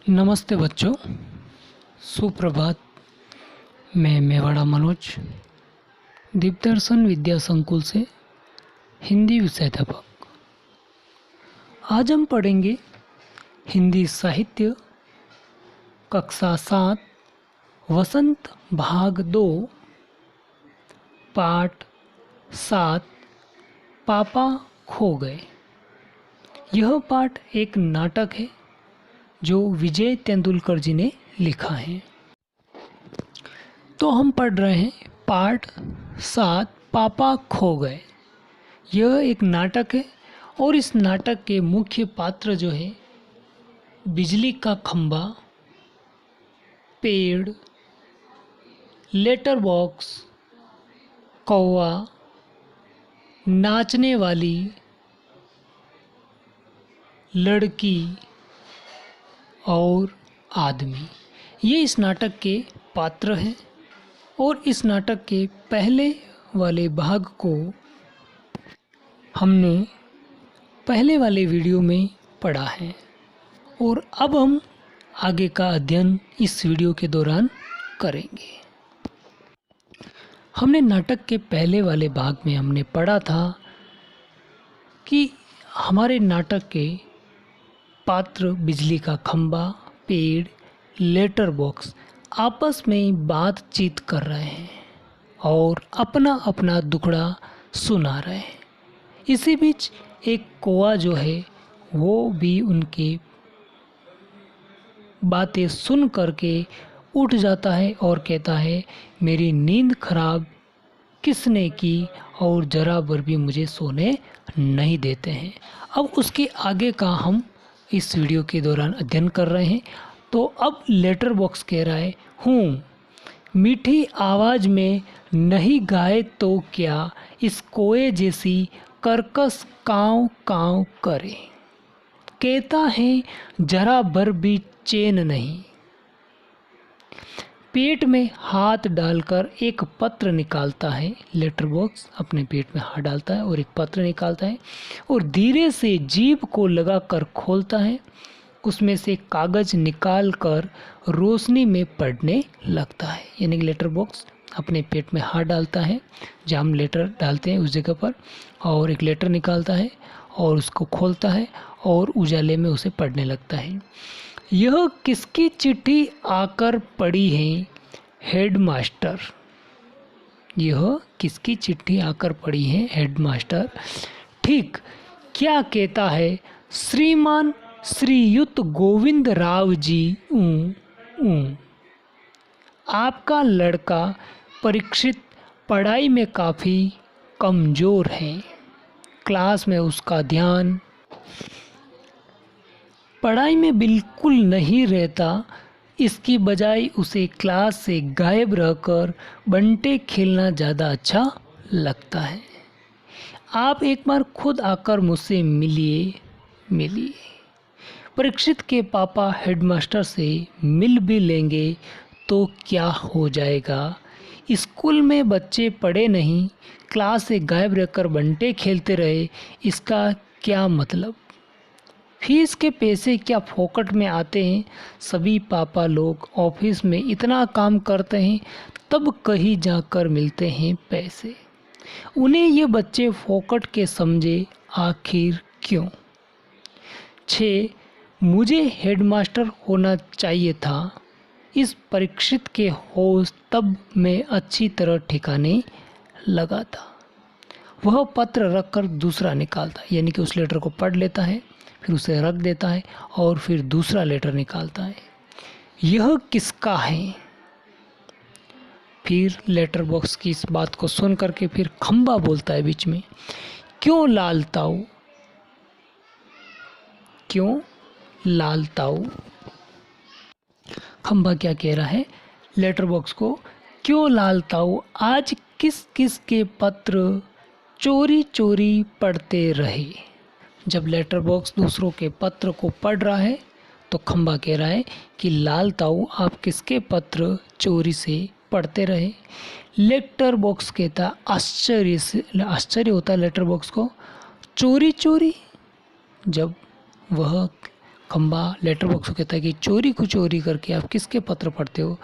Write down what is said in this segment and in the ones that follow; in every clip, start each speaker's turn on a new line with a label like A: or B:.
A: नमस्ते बच्चों, सुप्रभात। मैं मेवाड़ा मनोज, दीपदर्शन विद्या संकुल से हिंदी विषयाध्यापक। आज हम पढ़ेंगे हिंदी साहित्य कक्षा 7 वसंत भाग 2 पाठ 7 पापा खो गए। यह पाठ एक नाटक है जो विजय तेंदुलकर जी ने लिखा है। तो हम पढ़ रहे हैं पाठ 7 पापा खो गए। यह एक नाटक है और इस नाटक के मुख्य पात्र जो है बिजली का खंभा, पेड़, लेटर बॉक्स, कौवा, नाचने वाली लड़की और आदमी, ये इस नाटक के पात्र हैं। और इस नाटक के पहले वाले भाग को हमने पहले वाले वीडियो में पढ़ा है और अब हम आगे का अध्ययन इस वीडियो के दौरान करेंगे। हमने नाटक के पहले वाले भाग में हमने पढ़ा था कि हमारे नाटक के पात्र बिजली का खंभा, पेड़, लेटर बॉक्स आपस में बातचीत कर रहे हैं और अपना अपना दुखड़ा सुना रहे हैं। इसी बीच एक कौवा जो है वो भी उनकी बातें सुन करके उठ जाता है और कहता है, मेरी नींद खराब किसने की और जरा भर भी मुझे सोने नहीं देते हैं। अब उसके आगे का हम इस वीडियो के दौरान अध्ययन कर रहे हैं। तो अब लेटर बॉक्स कह रहा है, हूँ मीठी आवाज़ में नहीं गाए तो क्या इस कोए जैसी कर्कश काँव काँव करे। कहता है जरा भर भी चैन नहीं। पेट में हाथ डालकर एक पत्र निकालता है। लेटर बॉक्स अपने पेट में हाथ डालता है और एक पत्र निकालता है और धीरे से जीभ को लगाकर खोलता है। उसमें से कागज़ निकाल कर रोशनी में पढ़ने लगता है। यानी कि लेटर बॉक्स अपने पेट में हाथ डालता है जहाँ हम लेटर डालते हैं उस जगह पर, और एक लेटर निकालता है और उसको खोलता है और उजाले में उसे पढ़ने लगता है। यह किसकी चिट्ठी आकर पड़ी है हेडमास्टर। यह किसकी चिट्ठी आकर पड़ी है हेडमास्टर। ठीक क्या कहता है श्रीमान श्रीयुत गोविंद राव जी। आपका लड़का परीक्षित पढ़ाई में काफ़ी कमज़ोर है। क्लास में उसका ध्यान पढ़ाई में बिल्कुल नहीं रहता। इसकी बजाय उसे क्लास से गायब रहकर बंटे खेलना ज़्यादा अच्छा लगता है। आप एक बार खुद आकर मुझसे मिलिए। परीक्षित के पापा हेडमास्टर से मिल भी लेंगे तो क्या हो जाएगा। स्कूल में बच्चे पढ़े नहीं, क्लास से गायब रहकर बंटे खेलते रहे, इसका क्या मतलब। फीस के पैसे क्या फोकट में आते हैं। सभी पापा लोग ऑफिस में इतना काम करते हैं तब कहीं जाकर मिलते हैं पैसे। उन्हें ये बच्चे फोकट के समझे आखिर क्यों। 6 मुझे हेडमास्टर होना चाहिए था। इस परीक्षित के होश तब मैं अच्छी तरह ठिकाने लगा था। वह पत्र रखकर दूसरा निकालता है, यानी कि उस लेटर को पढ़ लेता है, फिर उसे रख देता है और फिर दूसरा लेटर निकालता है। यह किसका है। फिर लेटर बॉक्स की इस बात को सुन करके फिर खंबा बोलता है बीच में, क्यों लाल ताऊ, क्यों लाल ताऊ। खंबा क्या कह रहा है लेटर बॉक्स को, क्यों लाल ताऊ आज किस किस के पत्र चोरी चोरी पढ़ते रहे। जब लेटर बॉक्स दूसरों के पत्र को पढ़ रहा है तो खंबा कह रहा है कि लाल ताऊ आप किसके पत्र चोरी से पढ़ते रहे। लेटर बॉक्स कहता आश्चर्य होता है लेटर बॉक्स को, चोरी चोरी। जब वह खंबा लेटर बॉक्स को कहता है कि चोरी को चोरी करके आप किसके पत्र पढ़ते हो।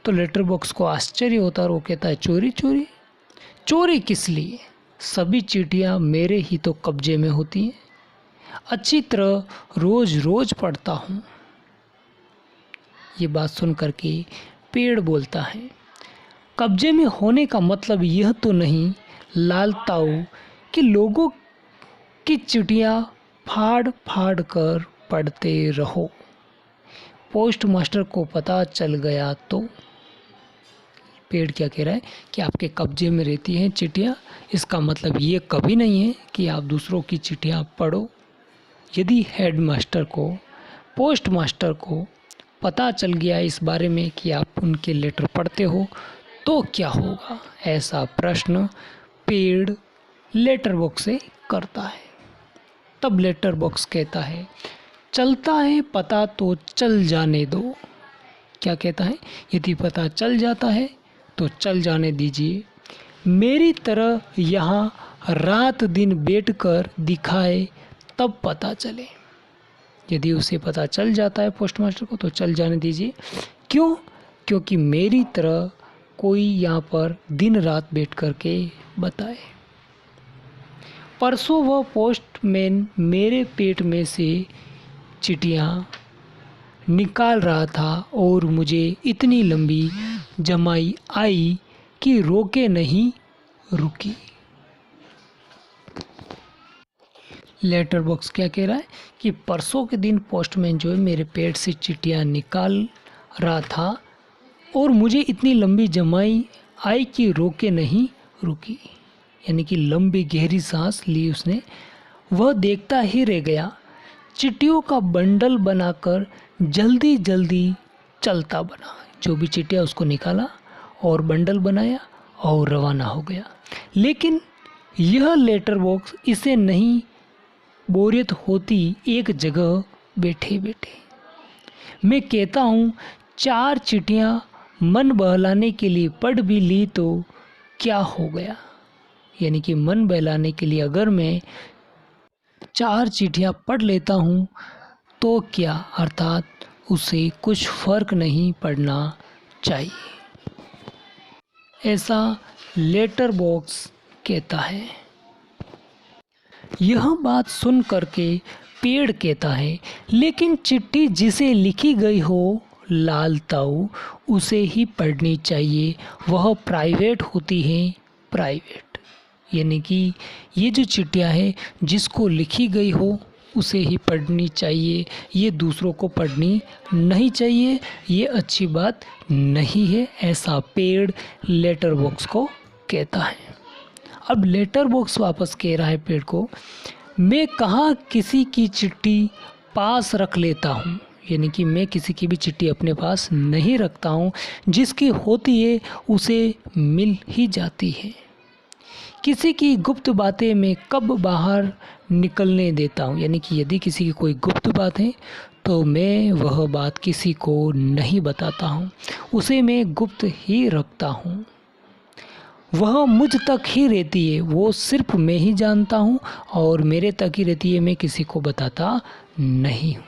A: तो लेटर बॉक्स को आश्चर्य होता है और वो कहता है चोरी चोरी चोरी किस लिए, सभी चीटियाँ मेरे ही तो कब्जे में होती हैं, अच्छी तरह रोज रोज पढ़ता हूँ। ये बात सुन करके पेड़ बोलता है, कब्जे में होने का मतलब यह तो नहीं लाल ताऊ कि लोगों की चिट्ठियाँ फाड़ फाड़ कर पढ़ते रहो, पोस्ट मास्टर को पता चल गया तो। पेड़ क्या कह रहा है कि आपके कब्जे में रहती हैं चिट्ठियाँ, इसका मतलब ये कभी नहीं है कि आप दूसरों की चिट्ठियाँ पढ़ो। यदि हेड मास्टर को, पोस्ट मास्टर को पता चल गया इस बारे में कि आप उनके लेटर पढ़ते हो तो क्या होगा, ऐसा प्रश्न पेड़ लेटर बॉक्स से करता है। तब लेटर बॉक्स कहता है चलता है पता तो चल जाने दो। क्या कहता है, यदि पता चल जाता है तो चल जाने दीजिए, मेरी तरह यहाँ रात दिन बैठकर दिखाए तब पता चले। यदि उसे पता चल जाता है पोस्ट मास्टर को तो चल जाने दीजिए, क्यों, क्योंकि मेरी तरह कोई यहाँ पर दिन रात बैठ कर के बताए। परसों वह पोस्टमैन मेरे पेट में से चिट्ठियाँ निकाल रहा था और मुझे इतनी लंबी जमाई आई कि रोके नहीं रुकी। लेटर बॉक्स क्या कह रहा है कि परसों के दिन पोस्टमैन जो है मेरे पेट से चिट्ठियाँ निकाल रहा था और मुझे इतनी लंबी जमाई आई कि रोके नहीं रुकी, यानी कि लंबी गहरी सांस ली उसने। वह देखता ही रह गया, चिट्ठियों का बंडल बनाकर जल्दी जल्दी चलता बना। जो भी चिट्ठियाँ उसको निकाला और बंडल बनाया और रवाना हो गया। लेकिन यह लेटर बॉक्स इसे नहीं बोरियत होती एक जगह बैठे बैठे। मैं कहता हूँ 4 चिट्ठियाँ मन बहलाने के लिए पढ़ भी ली तो क्या हो गया, यानी कि मन बहलाने के लिए अगर मैं 4 चिट्ठियाँ पढ़ लेता हूँ तो क्या, अर्थात उसे कुछ फ़र्क नहीं पड़ना चाहिए, ऐसा लेटर बॉक्स कहता है। यह बात सुन करके पेड़ कहता है लेकिन चिट्ठी जिसे लिखी गई हो लाल ताऊ उसे ही पढ़नी चाहिए, वह प्राइवेट होती है, प्राइवेट, यानी कि ये जो चिट्ठियाँ है जिसको लिखी गई हो उसे ही पढ़नी चाहिए, ये दूसरों को पढ़नी नहीं चाहिए, ये अच्छी बात नहीं है, ऐसा पेड़ लेटर बॉक्स को कहता है। अब लेटर बॉक्स वापस कह रहा है पेड़ को, मैं कहाँ किसी की चिट्ठी पास रख लेता हूँ, यानी कि मैं किसी की भी चिट्ठी अपने पास नहीं रखता हूँ, जिसकी होती है उसे मिल ही जाती है। किसी की गुप्त बातें मैं कब बाहर निकलने देता हूँ, यानी कि यदि किसी की कोई गुप्त बात है तो मैं वह बात किसी को नहीं बताता हूँ, उसे मैं गुप्त ही रखता हूँ। वह मुझ तक ही रहती है, वो सिर्फ मैं ही जानता हूँ और मेरे तक ही रहती है, मैं किसी को बताता नहीं हूँ।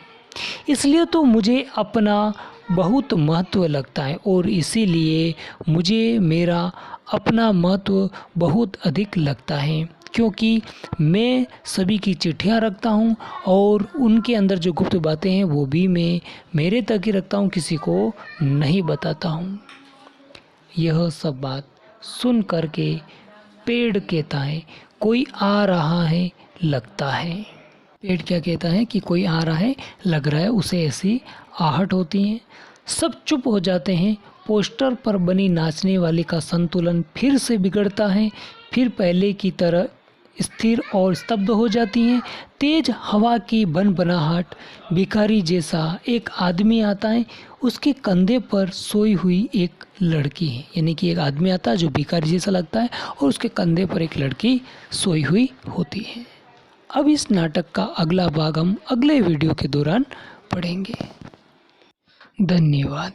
A: इसलिए तो मुझे अपना बहुत महत्व लगता है और इसीलिए मुझे मेरा अपना महत्व बहुत अधिक लगता है, क्योंकि मैं सभी की चिट्ठियाँ रखता हूँ और उनके अंदर जो गुप्त बातें हैं वो भी मैं मेरे तक ही रखता हूँ, किसी को नहीं बताता हूँ। यह सब बात सुन करके पेड़ कहता है कोई आ रहा है लगता है। पेड़ क्या कहता है कि कोई आ रहा है लग रहा है, उसे ऐसी आहट होती है। सब चुप हो जाते हैं, पोस्टर पर बनी नाचने वाली का संतुलन फिर से बिगड़ता है, फिर पहले की तरह स्थिर और स्तब्ध हो जाती हैं। तेज हवा की बनबनाहट भिखारी जैसा एक आदमी आता है, उसके कंधे पर सोई हुई एक लड़की है, यानी कि एक आदमी आता है जो भिखारी जैसा लगता है और उसके कंधे पर एक लड़की सोई हुई होती है। अब इस नाटक का अगला भाग हम अगले वीडियो के दौरान पढ़ेंगे। धन्यवाद।